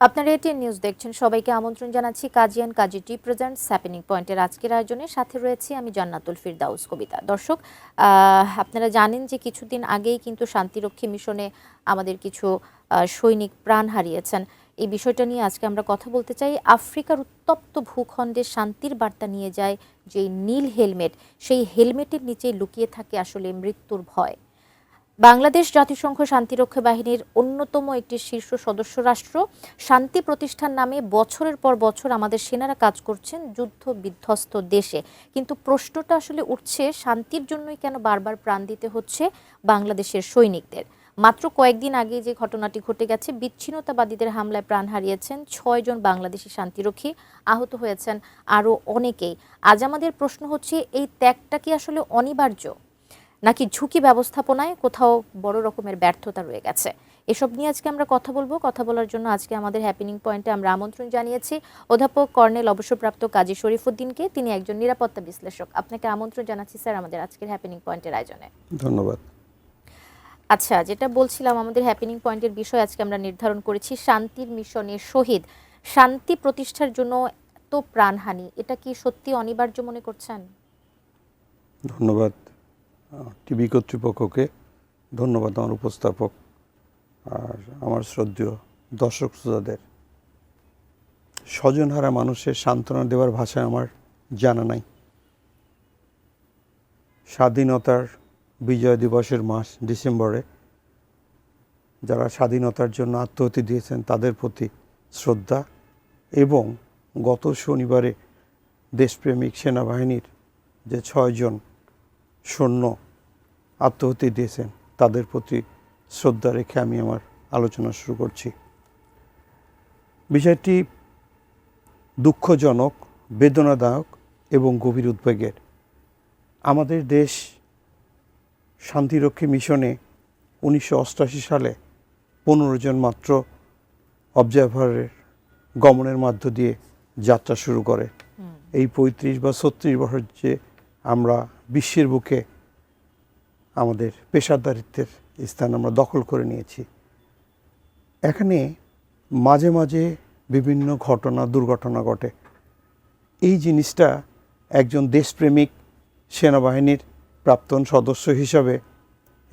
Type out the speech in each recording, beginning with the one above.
আপনারা ATN news দেখছেন। সবাইকে আমন্ত্রণ জানাচ্ছি কাজিয়ান কাজী টি প্রেজেন্টস হ্যাপেনিং পয়েন্টের আজকের আয়োজনে। সাথে রয়েছি আমি জান্নাতুল ফিরদাউস কবিতা। দর্শক, আপনারা জানেন যে কিছুদিন আগেই কিন্তু শান্তিরক্ষী মিশনে আমাদের কিছু সৈনিক প্রাণ হারিয়েছেন। এই বিষয়টা নিয়ে আজকে আমরা কথা বলতে চাই। আফ্রিকার উত্তপ্ত ভূখণ্ডে শান্তির বার্তা নিয়ে যায় যে নীল হেলমেট, সেই হেলমেটের নিচেই লুকিয়ে থাকে আসলে মৃত্যুর ভয়। বাংলাদেশ জাতিসংঘ শান্তিরক্ষা বাহিনীর অন্যতম একটি শীর্ষ সদস্য রাষ্ট্র। শান্তি প্রতিষ্ঠার নামে বছরের পর বছর আমাদের সেনারা কাজ করছেন যুদ্ধ বিধ্বস্ত দেশে, কিন্তু প্রশ্নটা আসলে উঠছে, শান্তির জন্যই কেন বারবার প্রাণ দিতে হচ্ছে বাংলাদেশের সৈনিকদের? মাত্র কয়েকদিন আগে যে ঘটনাটি ঘটে গেছে, বিচ্ছিন্নতাবাদীদের হামলায় প্রাণ হারিয়েছেন ৬ জন বাংলাদেশি শান্তিরক্ষী, আহত হয়েছেন আরও অনেকেই। আজ আমাদের প্রশ্ন হচ্ছে, এই ত্যাগটা কি আসলে অনিবার্য, নাকি ঝুঁকি ব্যবস্থাপনায় কোথাও বড় রকমের ব্যর্থতা রয়ে গেছে? এসব নিয়ে আজকে আমরা কথা বলবো। কথা বলার জন্য আজকে আমাদের হ্যাপেনিং পয়েন্টে আমরা আমন্ত্রণ জানিয়েছি অধ্যাপক কর্নেল অবসরপ্রাপ্ত কাজী শরীফুদ্দিনকে। তিনি একজন নিরাপত্তা বিশ্লেষক। আপনাকে আমন্ত্রণ জানাচ্ছি স্যার আমাদের আজকের হ্যাপেনিং পয়েন্টের আয়োজনে। ধন্যবাদ। আচ্ছা, যেটা বলছিলাম, আমাদের হ্যাপেনিং পয়েন্টের বিষয় আজকে আমরা নির্ধারণ করেছি শান্তির মিশনে শহীদ। শান্তি প্রতিষ্ঠার জন্য এত প্রাণহানি, এটা কি সত্যি অনিবার্য মনে করছেন? ধন্যবাদ টিভি কর্তৃপক্ষকে, ধন্যবাদ আমার উপস্থাপক আর আমার শ্রদ্ধেয় দর্শক শ্রোতাদের। স্বজনহারা মানুষের সান্ত্বনা দেওয়ার ভাষা আমার জানা নাই। স্বাধীনতার বিজয় দিবসের মাস ডিসেম্বরে যারা স্বাধীনতার জন্য আত্মাহুতি দিয়েছেন তাদের প্রতি শ্রদ্ধা, এবং গত শনিবারে দেশপ্রেমিক সেনাবাহিনীর যে ৬ জন সৈন্য আত্মাহুতি দিয়েছেন তাদের প্রতি শ্রদ্ধা রেখে আমি আমার আলোচনা শুরু করছি। বিষয়টি দুঃখজনক, বেদনাদায়ক এবং গভীর উদ্বেগের। আমাদের দেশ শান্তিরক্ষী মিশনে 1988 সালে 15 জন মাত্র অবজারভারের গমনের মধ্য দিয়ে যাত্রা শুরু করে। এই 35 বা 36 বছর যে আমরা বিশ্বের বুকে আমাদের পেশাদারিত্বের স্থান আমরা দখল করে নিয়েছি। এখানে মাঝে মাঝে বিভিন্ন ঘটনা, দুর্ঘটনা ঘটে। এই জিনিসটা একজন দেশপ্রেমিক সেনাবাহিনীর প্রাক্তন সদস্য হিসাবে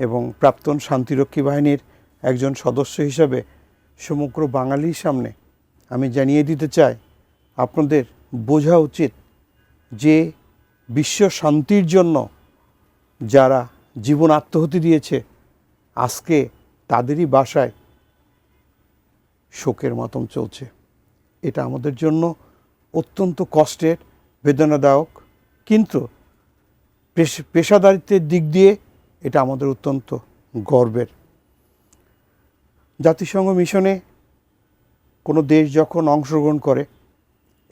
এবং প্রাক্তন শান্তিরক্ষী বাহিনীর একজন সদস্য হিসাবে সমগ্র বাঙালির সামনে আমি জানিয়ে দিতে চাই, আপনাদের বোঝা উচিত যে বিশ্ব শান্তির জন্য যারা জীবন আত্মাহুতি দিয়েছে, আজকে তাদেরই বাসায় শোকের মাতম চলছে। এটা আমাদের জন্য অত্যন্ত কষ্টের, বেদনাদায়ক, কিন্তু পেশাদারিত্বের দিক দিয়ে এটা আমাদের অত্যন্ত গর্বের। জাতিসংঘ মিশনে কোনো দেশ যখন অংশগ্রহণ করে,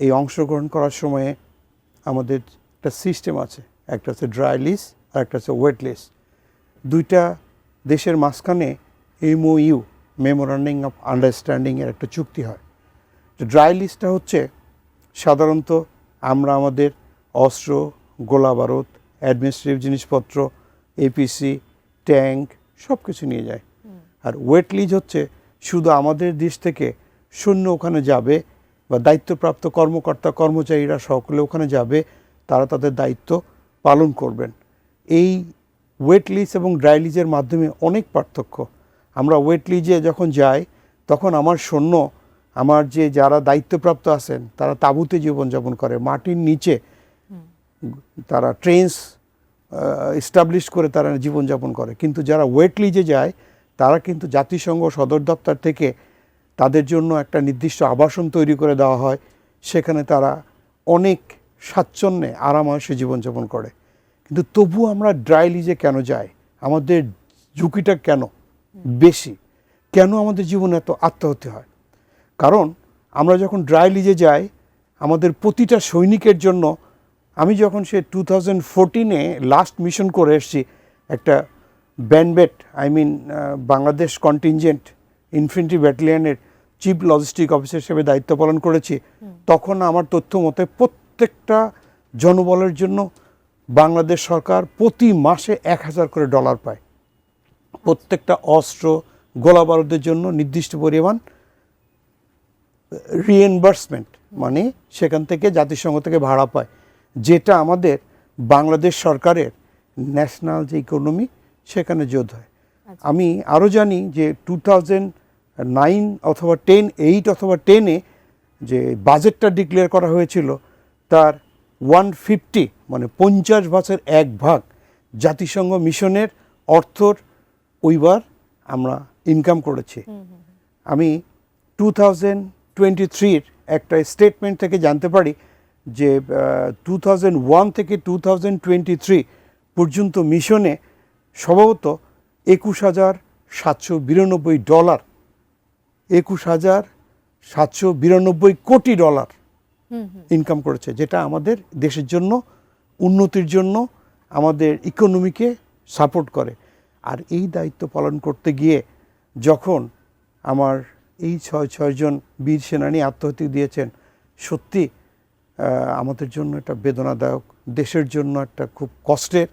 এই অংশগ্রহণ করার সময়ে আমাদের একটা সিস্টেম আছে, একটা হচ্ছে ড্রাই লিস্ট আর একটা হচ্ছে ওয়েট লিস্ট। দুইটা দেশের মাঝখানে MOU, মেমোরেন্ডাম অফ আন্ডারস্ট্যান্ডিংয়ের একটা চুক্তি হয়। ড্রাই লিস্টটা হচ্ছে সাধারণত আমরা আমাদের অস্ত্র, গোলা বারুদ, অ্যাডমিনিস্ট্রেটিভ জিনিসপত্র, APC, ট্যাঙ্ক সব কিছু নিয়ে যায়। আর ওয়েট লিস্ট হচ্ছে শুধু আমাদের দেশ থেকে সৈন্য ওখানে যাবে বা দায়িত্বপ্রাপ্ত কর্মকর্তা কর্মচারীরা সকলে ওখানে যাবে, তারা তাদের দায়িত্ব পালন করবেন। এই ওয়েট লিস্ট এবং ড্রাই লিস্টের মাধ্যমে অনেক পার্থক্য। আমরা ওয়েট লিস্টে যখন যাই তখন আমার সৈন্য, আমার যে যারা দায়িত্বপ্রাপ্ত আছেন তারা তাঁবুতে জীবনযাপন করে, মাটির নিচে তারা ট্রেন্স এস্টাবলিশ করে তারা জীবনযাপন করে। কিন্তু যারা ওয়েট লিস্টে যায় তারা কিন্তু জাতিসংঘ সদর দপ্তর থেকে তাদের জন্য একটা নির্দিষ্ট আবাসন তৈরি করে দেওয়া হয়, সেখানে তারা অনেক স্বাচ্ছন্দ্যে আরামায়েশে জীবনযাপন করে। কিন্তু তবু আমরা ড্রাই লিজে কেন যাই? আমাদের ঝুঁকিটা কেন বেশি? কেন আমাদের জীবনে এত আত্মাহুতি হয়? কারণ আমরা যখন ড্রাই লিজে যাই, আমাদের প্রতিটা সৈনিকের জন্য, আমি যখন সে 2014-এ লাস্ট মিশন করে এসেছি, একটা ব্যানবেট বাংলাদেশ কন্টিনজেন্ট ইনফ্যান্ট্রি ব্যাটালিয়নের চিফ লজিস্টিক অফিসার হিসেবে দায়িত্ব পালন করেছি, তখন আমার তথ্য মতে প্রত্যেকটা জনবলের জন্য বাংলাদেশ সরকার প্রতি মাসে $1000 করে পায়। প্রত্যেকটা অস্ত্র, গোলা বারুদের জন্য নির্দিষ্ট পরিমাণ রিএম্বার্সমেন্ট, মানে সেখান থেকে জাতিসংঘ থেকে ভাড়া পায়, যেটা আমাদের বাংলাদেশ সরকারের ন্যাশনাল যে ইকোনমি সেখানে যোগ হয়। আমি আরও জানি যে 2009 অথবা 8 অথবা 10-এ যে বাজেটটা ডিক্লেয়ার করা হয়েছিল তার 150 মানে 50 ভাগের 1 ভাগ জাতিসংঘ মিশনের অর্থর ওইবার আমরা ইনকাম করেছি। আমি 2023-র একটা স্টেটমেন্ট থেকে জানতে পারি যে 2001 থেকে 2023 পর্যন্ত মিশনে সম্ভবত $21,792 $21,792 কোটি ইনকাম করেছে, যেটা আমাদের দেশের জন্য উন্নতির জন্য আমাদের ইকোনমিকে সাপোর্ট করে। আর এই দায়িত্ব পালন করতে গিয়ে যখন আমার এই 6জন বীর সেনানী আত্মহত্যা দিয়েছেন, সত্যি আমাদের জন্য একটা বেদনাদায়ক, দেশের জন্য একটা খুব কষ্টের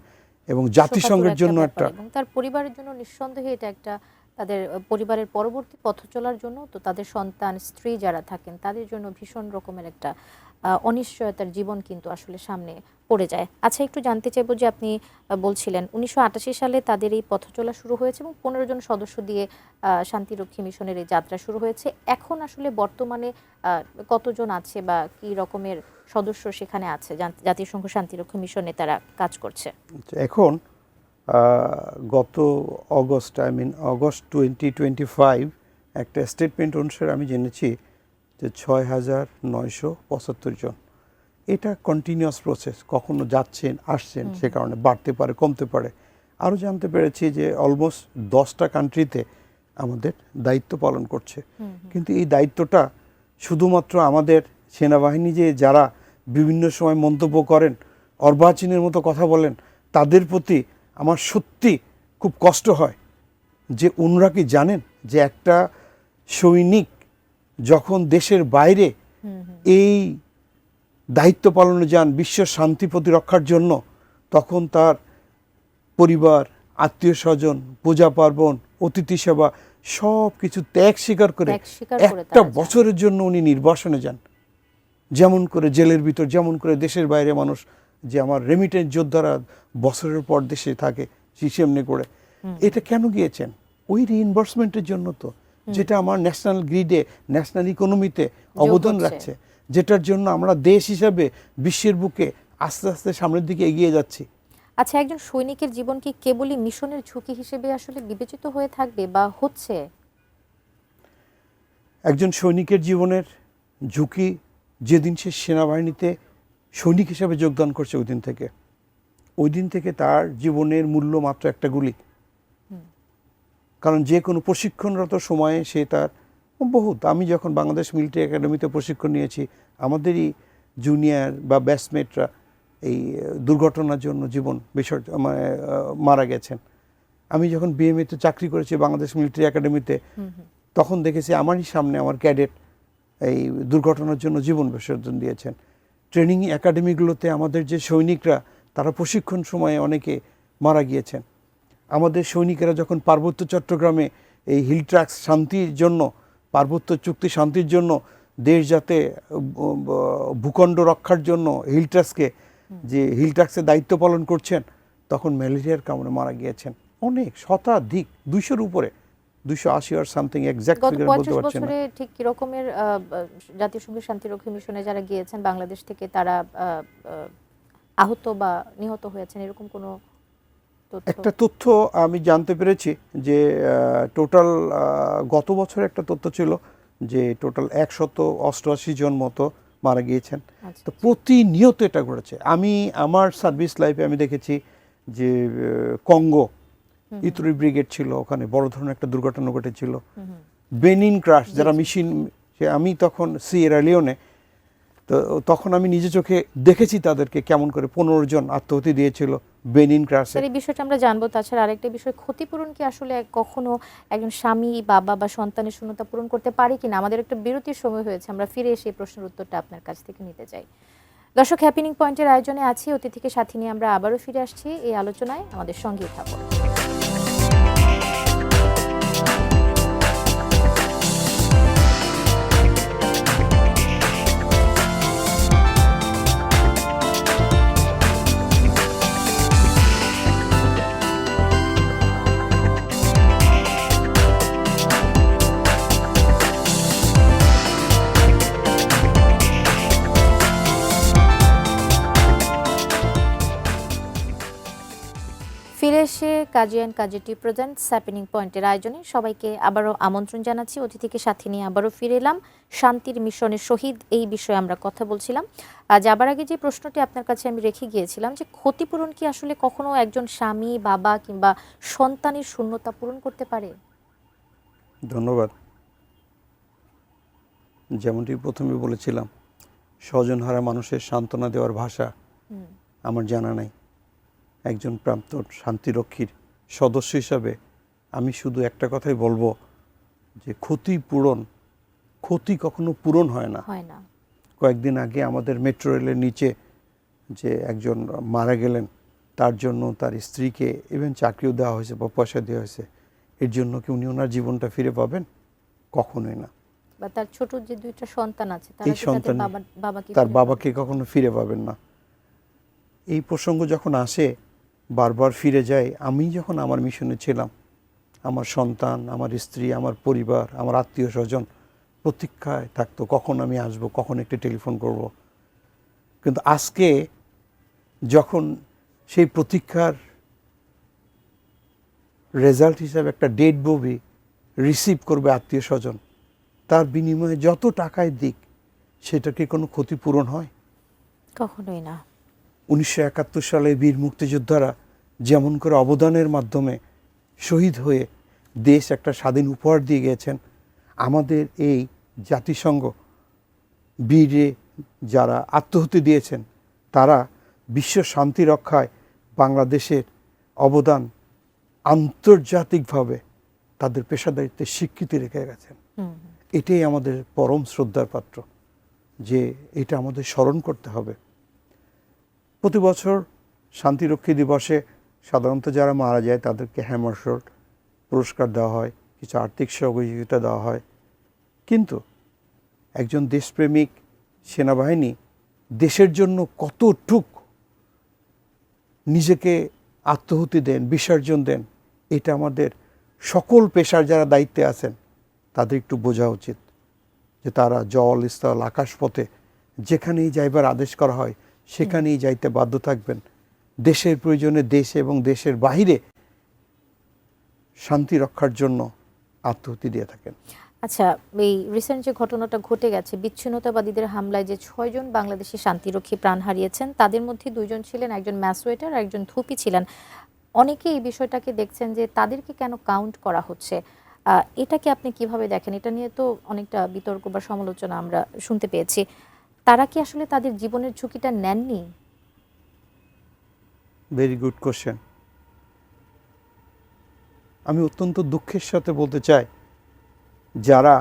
এবং জাতিসংঘের জন্য একটা, এবং তার পরিবারের জন্য নিঃসন্দেহে এটা একটা তাদের পরিবারের পরবর্তী পথ চলার জন্য, তো তাদের সন্তান স্ত্রী যারা থাকেন তাদের জন্য ভীষণ রকমের একটা অনিশ্চয়তার জীবন কিন্তু আসলে সামনে পড়ে যায়। আচ্ছা, একটু জানতে চাইবো যে আপনি বলছিলেন 1988 সালে তাদের এই পথ চলা শুরু হয়েছে এবং 15 জন সদস্য দিয়ে শান্তিরক্ষী মিশনের এই যাত্রা শুরু হয়েছে। এখন আসলে বর্তমানে কতজন আছে বা কি রকমের সদস্য সেখানে আছে জাতিসংঘ শান্তিরক্ষী মিশনে তারা কাজ করছে? এখন গত অগস্ট 2025 একটা স্টেটমেন্ট অনুসারে আমি জেনেছি যে 6,975 জন। এটা কন্টিনিউয়াস প্রসেস, কখনো যাচ্ছেন আসছেন, সে কারণে বাড়তে পারে কমতে পারে। আরও জানতে পেরেছি যে অলমোস্ট 10টা কান্ট্রিতে আমাদের দায়িত্ব পালন করছে। কিন্তু এই দায়িত্বটা শুধুমাত্র আমাদের সেনাবাহিনী যে যারা বিভিন্ন সময় মন্তব্য করেন, অর্বাচীনের মতো কথা বলেন, তাদের প্রতি আমার সত্যি খুব কষ্ট হয় যে ওনারা কি জানেন যে একটা সৈনিক যখন দেশের বাইরে এই দায়িত্ব পালনে যান বিশ্ব শান্তি প্রতিরক্ষার জন্য, তখন তার পরিবার, আত্মীয় স্বজন, পূজা পার্বণ, অতিথি সেবা সব কিছু ত্যাগ স্বীকার করে একটা বছরের জন্য উনি নির্বাসনে যান। যেমন করে জেলের ভিতর, যেমন করে দেশের বাইরে মানুষ যে আমার রেমিটেন্স যোদ্ধারা বছরের পর দেশে থাকে সেমনি করে। এটা কেন গিয়েছেন? ওই রিইনভার্সমেন্টের জন্য তো, যেটা আমার ন্যাশনাল গ্রিডে, ন্যাশনাল ইকোনমিতে অবদান রাখছে, যেটার জন্য আমরা দেশ হিসাবে বিশ্বের বুকে আস্তে আস্তে সামনের দিকে এগিয়ে যাচ্ছি। আচ্ছা, একজন সৈনিকের জীবন কি কেবলই মিশনের ঝুঁকি হিসেবে আসলে বিবেচিত হয়ে থাকবে বা হচ্ছে? একজন সৈনিকের জীবনের ঝুঁকি যেদিন সে সেনাবাহিনীতে সৈনিক হিসাবে যোগদান করছে ওই দিন থেকে তার জীবনের মূল্য মাত্র একটা গুলি। কারণ যে কোনো প্রশিক্ষণরত সময়ে সে তার আমি যখন বাংলাদেশ মিলিটারি একাডেমিতে প্রশিক্ষণ নিয়েছি, আমাদেরই জুনিয়র বা ব্যাচমেটরা এই দুর্ঘটনার জন্য জীবন মারা গেছেন। আমি যখন বিএমএতে চাকরি করেছি বাংলাদেশ মিলিটারি একাডেমিতে, তখন দেখেছি আমারই সামনে আমার ক্যাডেট এই দুর্ঘটনার জন্য জীবন বিসর্জন দিয়েছেন। ট্রেনিং একাডেমিগুলোতে আমাদের যে সৈনিকরা, তারা প্রশিক্ষণ সময়ে অনেকে মারা গিয়েছেন। আমাদের সৈনিকেরা যখন পার্বত্য চট্টগ্রামে এই হিল ট্র্যাক্স শান্তির জন্য, পার্বত্য চুক্তি শান্তির জন্য, দেশ যাতে ভূখণ্ড রক্ষার জন্য হিল ট্র্যাক্সের দায়িত্ব পালন করছেন, তখন ম্যালেরিয়ার কামড়ে মারা গিয়েছেন অনেক শতাধিক, 200-র উপরে, 280 আর সামথিং এক্সাক্ট ফিগার বলতে পারছেন না। ঠিক কি রকমের জাতিসংঘ শান্তিরক্ষী মিশনে যারা গিয়েছেন বাংলাদেশ থেকে, তারা আহত বা নিহত হয়েছেন এরকম কোনো একটা তথ্য আমি জানতে পেরেছি যে টোটাল গত বছর একটা তথ্য ছিল যে টোটাল 188 জন মতো মারা গিয়েছেন। তো প্রতিনিয়ত এটা ঘটেছে। আমি আমার সার্ভিস লাইফে আমি দেখেছি যে কঙ্গো ইতুরি ব্রিগেড ছিল, ওখানে বড় ধরনের একটা দুর্ঘটনা ঘটেছিল। বেনিন ক্রাশ, যারা মিশন, আমি তখন সিয়েরা লিওনে, তো তখন আমি নিজে চোখে দেখেছি তাদেরকে কেমন করে 15 জন আত্মহত্যা দিয়েছিল বেনিন ক্রাশে। এই বিষয়টা আমরা জানবো। তাছাড়া আরেকটা বিষয়, ক্ষতিপূরণ কি আসলে কখনো একজন স্বামী, বাবা বা সন্তানের শূন্যতা পূরণ করতে পারে কিনা? আমাদের একটা বিরতির সময় হয়েছে, আমরা ফিরে এসে প্রশ্নের উত্তরটা আপনার কাছ থেকে নিতে চাই। দর্শক, হ্যাপেনিং পয়েন্টের আয়োজনে আছি, অতিথিকে সাথে নিয়ে আমরা আবারও ফিরে আসছি এই আলোচনায়। আমাদের সঙ্গেই থাকুন। Kazi and Kazi tea presents happening পয়েন্টের আয়োজনে সবাইকে আবারও আমন্ত্রণ জানাচ্ছি। অতিথিকে সাথে নিয়ে আবারও ফিরে এলাম। শান্তির মিশনের শহীদ এই বিষয়ে আমরা কথা বলছিলাম। যাবার আগে যে প্রশ্নটি আপনার কাছে আমি রেখে গিয়েছিলাম যে ক্ষতিপূরণ কি আসলে কখনো একজন স্বামী, বাবা কিংবা সন্তানের শূন্যতা পূরণ করতে পারে? ধন্যবাদ। যেমনটি প্রথমে বলেছিলাম, স্বজনহারা মানুষের সান্ত্বনা দেওয়ার ভাষা আমার জানা নাই। একজন প্রাক্তন শান্তিরক্ষীর সদস্য হিসাবে আমি শুধু একটা কথাই বলবো যে ক্ষতি কখনো পূরণ হয় না। কয়েকদিন আগে আমাদের মেট্রো রেলের নিচে যে একজন মারা গেলেন, তার জন্য তার স্ত্রীকে ইভেন চাকরিও দেওয়া হয়েছে বা পয়সা দেওয়া হয়েছে। এর জন্য কি উনি ওনার জীবনটা ফিরে পাবেন? কখনোই না। বা তার ছোট যে দুইটা সন্তান আছে এই সন্তান তার বাবাকে কখনো ফিরে পাবেন না। এই প্রসঙ্গ যখন আসে বারবার ফিরে যায়। আমি যখন আমার মিশনে ছিলাম, আমার সন্তান, আমার স্ত্রী, আমার পরিবার, আমার আত্মীয় স্বজন প্রতীক্ষায় থাকতো কখন আমি আসব, কখন একটি টেলিফোন করব। কিন্তু আজকে যখন সেই প্রতীক্ষার রেজাল্ট হিসাবে একটা ডেড বডি রিসিভ করবে আত্মীয় স্বজন, তার বিনিময়ে যত টাকায় দিক, সেটা কি কোনো ক্ষতিপূরণ হয়? কখনোই না। 1971 সালে বীর মুক্তিযোদ্ধারা যেমন করে অবদানের মাধ্যমে শহীদ হয়ে দেশ একটা স্বাধীন উপহার দিয়ে গেছেন, আমাদের এই জাতিসংঘ বীরে যারা আত্মাহুতি দিয়েছেন, তারা বিশ্ব শান্তি রক্ষায় বাংলাদেশের অবদান আন্তর্জাতিকভাবে তাদের পেশাদারিত্বের স্বীকৃতি রেখে গেছেন। এটাই আমাদের পরম শ্রদ্ধার পাত্র, যে এটা আমাদের স্মরণ করতে হবে। প্রতি বছর শান্তিরক্ষী দিবসে সাধারণত যারা মারা যায় তাদেরকে হ্যামারশট পুরস্কার দেওয়া হয়, কিছু আর্থিক সহযোগিতা দেওয়া হয়। কিন্তু একজন দেশপ্রেমিক সেনাবাহিনী দেশের জন্য কতটুক নিজেকে আত্মাহুতি দেন, বিসর্জন দেন, এটা আমাদের সকল পেশার যারা দায়িত্বে আছেন তাদের একটু বোঝা উচিত, যে তারা জল, স্থল, আকাশপথে যেখানেই যাইবার আদেশ করা হয় সেখানেই যাইতে বাধ্য থাকবেন। দেশের প্রয়োজনে দেশে এবং দেশের বাহিরে শান্তি রক্ষার জন্য আত্মাহুতি দিয়ে থাকেন। আচ্ছা, এই রিসেন্ট যে ঘটনাটা ঘটে গেছে, বিচ্ছিন্নতাবাদীদের হামলায় যে 6 জন বাংলাদেশি শান্তিরক্ষী প্রাণ হারিয়েছেন, তাদের মধ্যে 2 জন ছিলেন একজন ম্যাসওয়েটার আর একজন ধুপি ছিলেন। অনেকে এই বিষয়টাকে দেখছেন যে তাদেরকে কেন কাউন্ট করা হচ্ছে, এটাকে আপনি কিভাবে দেখেন? এটা নিয়ে তো অনেকটা বিতর্ক বা সমালোচনা আমরা শুনতে পেয়েছি। তারা কি আসলে তাদের জীবনের ঝুঁকিটা নেননি? Very good question. আমি অত্যন্ত দুঃখের সাথে বলতে চাই, যারা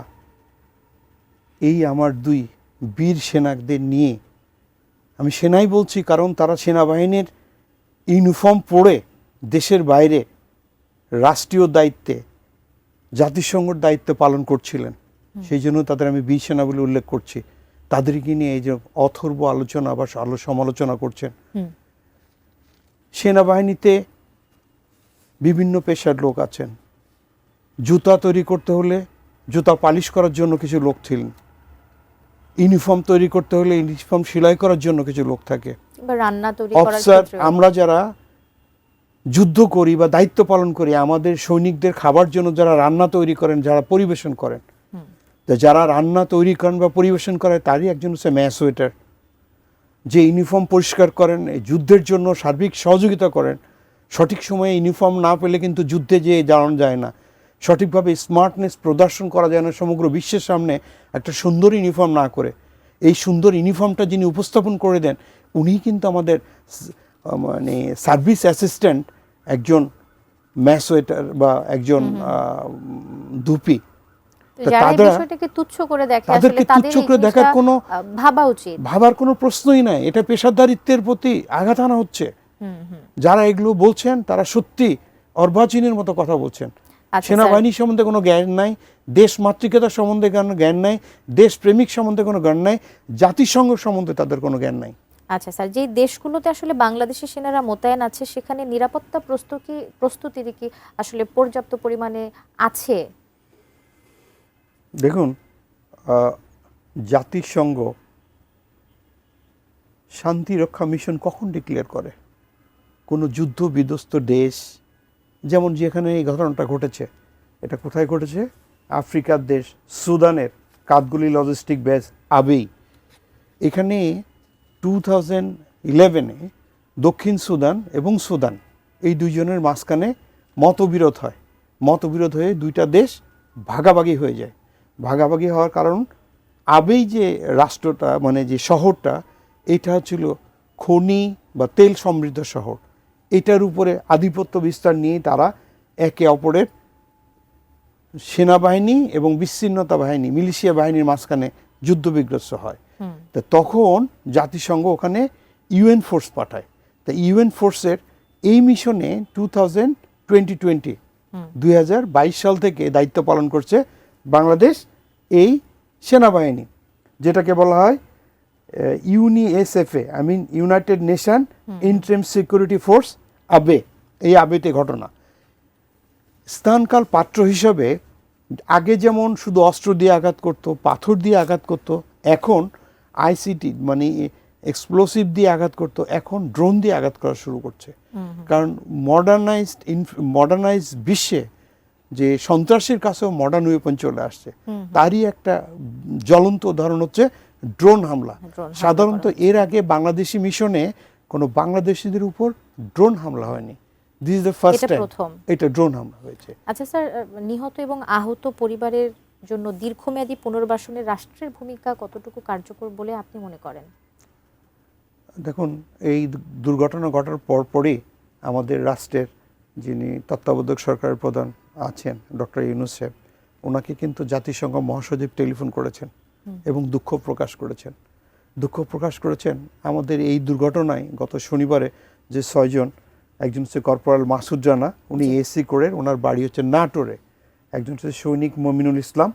এই আমার 2 বীর সেনাদের নিয়ে, আমি সেনাই বলছি কারণ তারা সেনাবাহিনীর ইউনিফর্ম পরে দেশের বাইরে রাষ্ট্রীয় দায়িত্বে, জাতিসংঘের দায়িত্ব পালন করছিলেন, সেই জন্য তাদের আমি বীর সেনা বলে উল্লেখ করছি। তাদেরকে নিয়ে এই যে অথর্ব আলোচনা বা সমালোচনা করছেন। সেনাবাহিনীতে বিভিন্ন পেশার লোক আছেন। জুতা তৈরি করতে হলে জুতা পালিশ করার জন্য কিছু লোক ছিলেন, ইউনিফর্ম তৈরি করতে হলে ইউনিফর্ম সেলাই করার জন্য কিছু লোক থাকে, অফিসার। আমরা যারা যুদ্ধ করি বা দায়িত্ব পালন করি, আমাদের সৈনিকদের খাবার জন্য যারা রান্না তৈরি করেন, যারা পরিবেশন করেন, যারা রান্না তৈরি করেন বা পরিবেশন করে, তারই একজন হচ্ছে ম্যাসওয়েটার, যে ইউনিফর্ম পরিষ্কার করেন, যুদ্ধের জন্য সার্বিক সহযোগিতা করেন। সঠিক সময়ে ইউনিফর্ম না পেলে কিন্তু যুদ্ধে যেয়ে দাঁড়ানো যায় না, সঠিকভাবে স্মার্টনেস প্রদর্শন করা যায় না সমগ্র বিশ্বের সামনে একটা সুন্দর ইউনিফর্ম না করে। এই সুন্দর ইউনিফর্মটা যিনি উপস্থাপন করে দেন, উনিই কিন্তু আমাদের মানে সার্ভিস অ্যাসিস্ট্যান্ট, একজন ম্যাসওয়েটার বা একজন ধুপি। তাদেরকে তুচ্ছ করে দেখার কোনো ভাবার কোনো প্রশ্নই নাই। এটা পেশাদারিত্বের প্রতি আঘাত আনা হচ্ছে। যারা এগুলো বলছেন তারা সত্যি অর্বাচীনের মতো কথা বলছেন। সেনাবাহিনী সম্বন্ধে কোনো জ্ঞান নাই, দেশ মাতৃকতা সম্বন্ধে কোনো জ্ঞান নাই, দেশ প্রেমিক সম্বন্ধে কোনো জ্ঞান নাই, জাতিসংঘ সম্বন্ধে তাদের কোনো জ্ঞান নাই। আচ্ছা স্যার, যে দেশগুলোতে আসলে বাংলাদেশের সেনারা মোতায়েন আছে, সেখানে নিরাপত্তা প্রস্তুতি কি আসলে পর্যাপ্ত পরিমাণে আছে? দেখুন, জাতিসংঘ শান্তি রক্ষা মিশন কখন ডিক্লেয়ার করে? কোনো যুদ্ধ বিধ্বস্ত দেশ যেমন যেখানে এই ঘটনাটা ঘটেছে, এটা কোথায় ঘটেছে? আফ্রিকার দেশ সুদানের কাঠগুলি লজিস্টিক বেস আবেই। এখানে 2011-এ দক্ষিণ সুদান এবং সুদান এই দুইজনের মাঝখানে মতবিরোধ হয়। মতবিরোধ হয়ে দুইটা দেশ ভাগাভাগি হয়ে যায়। ভাগাভাগি হওয়ার কারণ আবেই যে রাষ্ট্রটা, মানে যে শহরটা, এটা ছিল খনি বা তেল সমৃদ্ধ শহর। এটার উপরে আধিপত্য বিস্তার নিয়ে তারা একে অপরের সেনাবাহিনী এবং বিচ্ছিন্নতা বাহিনী, মিলিশিয়া বাহিনীর মাঝখানে যুদ্ধবিগ্রস্ত হয়। তো তখন জাতিসংঘ ওখানে ইউএন ফোর্স পাঠায়। তা ইউএন ফোর্সের এই মিশনে 2022 সাল থেকে দায়িত্ব পালন করছে বাংলাদেশ এই সেনাবাহিনী, যেটাকে বলা হয় UNISFA, united nation interim security force, Abyei. এই আবেতে ঘটনা স্থানকাল পাত্র হিসাবে আগে যেমন শুধু অস্ত্র দিয়ে আঘাত করত, পাথর দিয়ে আঘাত করত, এখন আইসিটি মানে এক্সপ্লোসিভ দিয়ে আঘাত করত, এখন ড্রোন দিয়ে আঘাত করা শুরু করছে। কারণ মডার্নাইজড বিশ্বে যে সন্ত্রাসীর কাছেও মডার্ন ওয়েপন চলে আসছে, তারই একটা জ্বলন্ত উদাহরণ হচ্ছে ড্রোন হামলা। সাধারণত এর আগে বাংলাদেশি মিশনে কোনো বাংলাদেশিদের উপর ড্রোন হামলা হয়নি। This is the first time এটা ড্রোন হামলা হয়েছে। আচ্ছা স্যার, নিহত এবং আহত পরিবারের জন্য দীর্ঘমেয়াদী পুনর্বাসনের রাষ্ট্রের ভূমিকা কতটুকু কার্যকর বলে আপনি মনে করেন? দেখুন, এই দুর্ঘটনা ঘটার পরপরই আমাদের রাষ্ট্রের যিনি তত্ত্বাবধায়ক সরকারের প্রধান আছেন ডক্টর ইউনূস সাহেব, ওনাকে কিন্তু জাতিসংঘ মহাসচিব টেলিফোন করেছেন এবং দুঃখ প্রকাশ করেছেন। আমাদের এই দুর্ঘটনায় গত শনিবারে যে 6 জন, একজন হচ্ছে কর্পোরাল মাসুদ রানা, উনি এসি কোরের, ওনার বাড়ি হচ্ছে নাটোরে। একজন হচ্ছে সৈনিক মমিনুল ইসলাম,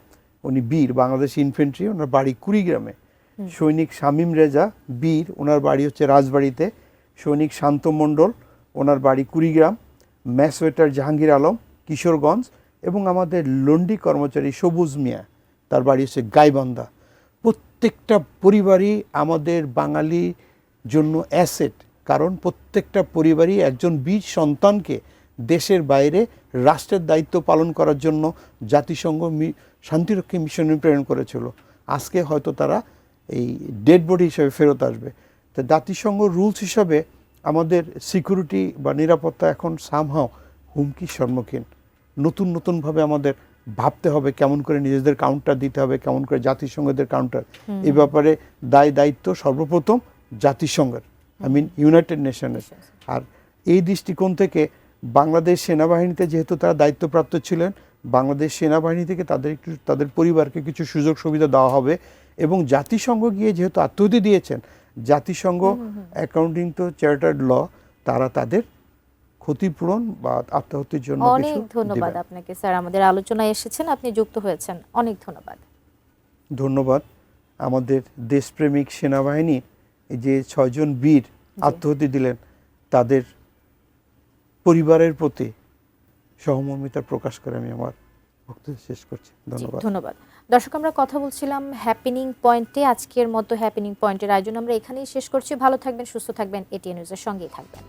উনি বীর, বাংলাদেশ ইনফেন্ট্রি, ওনার বাড়ি কুড়িগ্রামে। সৈনিক শামীম রেজা বীর, ওনার বাড়ি হচ্ছে রাজবাড়িতে। সৈনিক শান্ত মণ্ডল, ওনার বাড়ি কুড়িগ্রাম। ম্যাসওয়েটার জাহাঙ্গীর আলম কিশোরগঞ্জ, এবং আমাদের লন্ডি কর্মচারী সবুজ মিয়া, তার বাড়ি হচ্ছে গাইবান্ধা। প্রত্যেকটা পরিবারই আমাদের বাঙালি জন্য অ্যাসেট, কারণ প্রত্যেকটা পরিবারই একজন বীর সন্তানকে দেশের বাইরে রাষ্ট্রের দায়িত্ব পালন করার জন্য জাতিসংঘ শান্তিরক্ষী মিশনে প্রেরণ করেছিল। আজকে হয়তো তারা এই ডেড বডি হিসেবে ফেরত আসবে। তো জাতিসংঘ রুলস হিসাবে আমাদের সিকিউরিটি বা নিরাপত্তা এখন সামহাও হুমকির সম্মুখীন। নতুনভাবে আমাদের ভাবতে হবে কেমন করে নিজেদের কাউন্টার দিতে হবে, কেমন করে জাতিসংঘের কাউন্টার। এই ব্যাপারে দায়িত্ব সর্বপ্রথম জাতিসংঘের, ইউনাইটেড নেশনের। আর এই দৃষ্টিকোণ থেকে বাংলাদেশ সেনাবাহিনীতে যেহেতু তারা দায়িত্বপ্রাপ্ত ছিলেন, বাংলাদেশ সেনাবাহিনী থেকে তাদের পরিবারকে কিছু সুযোগ সুবিধা দেওয়া হবে। এবং জাতিসংঘ গিয়ে যেহেতু আত্মহতি দিয়েছেন, জাতিসংঘ অ্যাকাউন্টিং টু চ্যারিটার্ড ল, তারা তাদের ক্ষতিপূরণ বা আত্মহত্যির জন্য অনেক ধন্যবাদ আপনাকে স্যার, আমাদের আলোচনায় এসেছেন, আপনি যুক্ত হয়েছেন, অনেক ধন্যবাদ। আমাদের দেশপ্রেমিক সেনাবাহিনী যে 6 জন বীর আত্মহতি দিলেন, তাদের পরিবারের প্রতি সহমর্মিতা প্রকাশ করে আমি আমার বক্তব্য শেষ করছি। ধন্যবাদ। দর্শক, আমরা কথা বলছিলাম হ্যাপেনিং পয়েন্টে। আজকের মতো হ্যাপেনিং পয়েন্টের আয়োজন আমরা এখানেই শেষ করছি। ভালো থাকবেন, সুস্থ থাকবেন, এটিএন নিউজের সঙ্গেই থাকবেন।